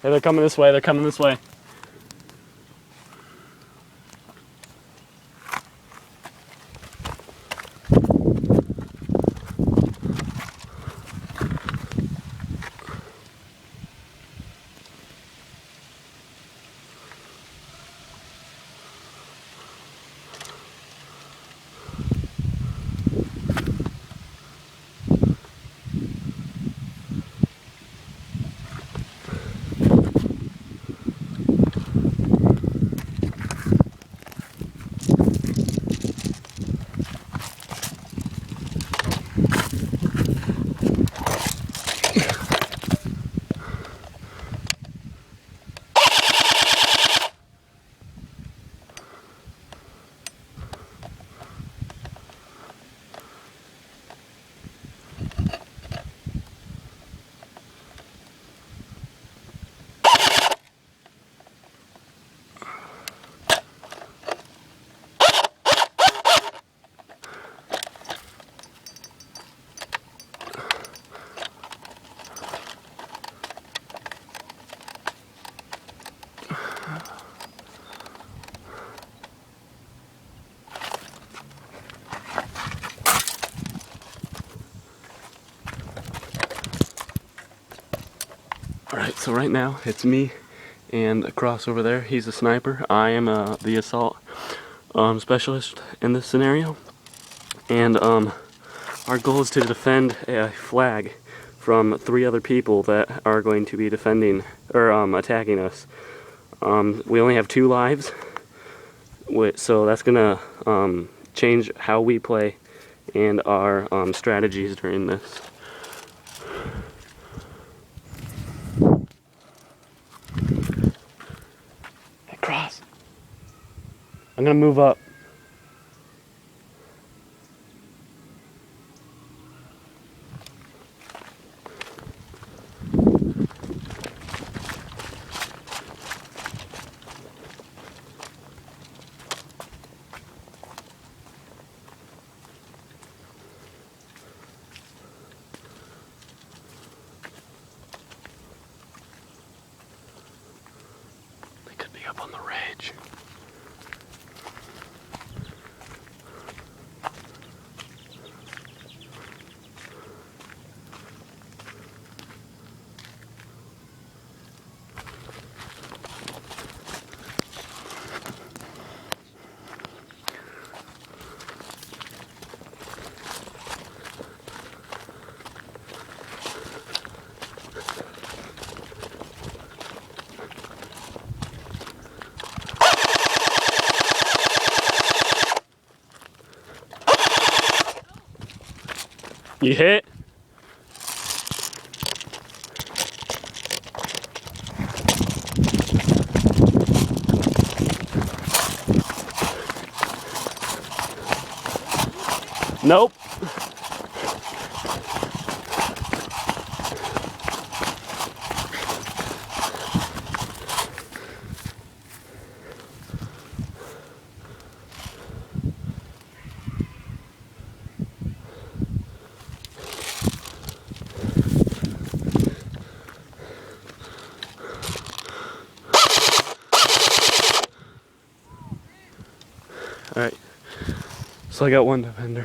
Hey, they're coming this way. They're coming this way. Alright, so right now it's me and across over there, he's a sniper. I am the assault specialist in this scenario. And our goal is to defend a flag from 3 other people that are going to be defending or attacking us. We only have 2 lives, so that's gonna change how we play and our strategies during this. Hey, cross. I'm gonna move up. They could be up on the ridge. You hit? Nope. Alright, so I got 1 defender.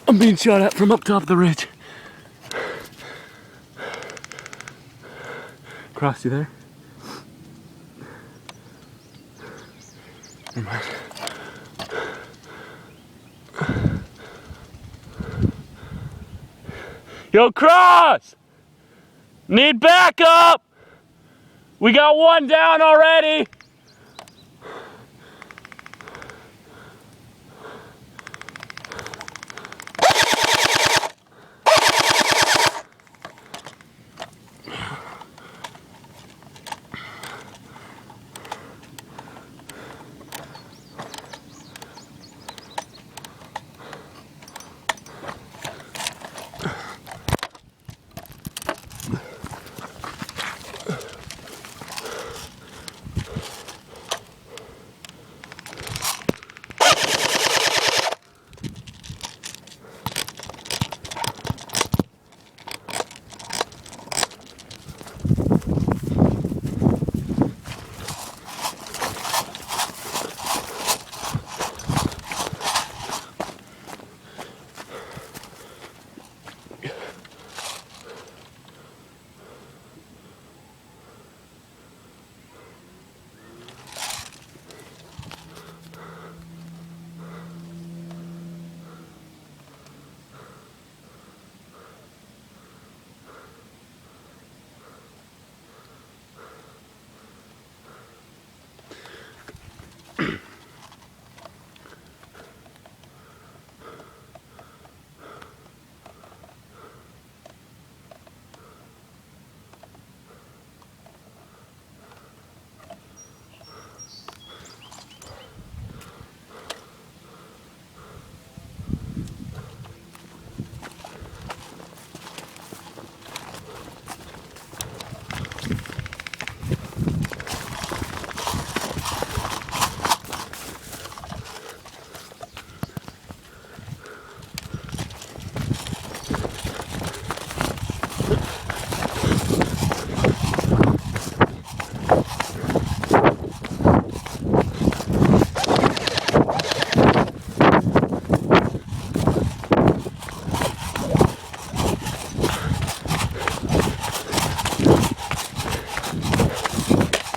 I'm being shot at from up top of the ridge. Cross, you there? Never mind. Yo, Cross! Need backup! We got 1 down already!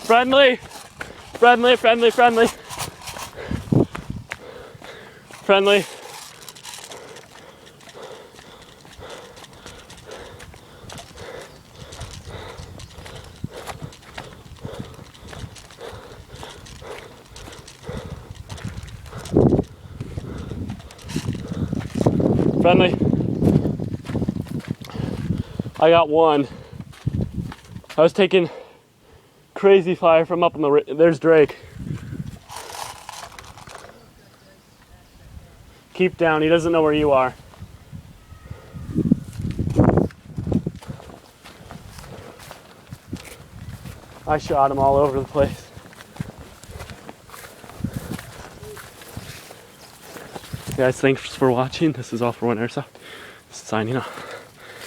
Friendly. Friendly, friendly, friendly. Friendly. Friendly. I got one. I was taking crazy fire from up on the, there's Drake. Keep down, he doesn't know where you are. I shot him all over the place. Guys, thanks for watching. This is All for One Airsoft. Signing off.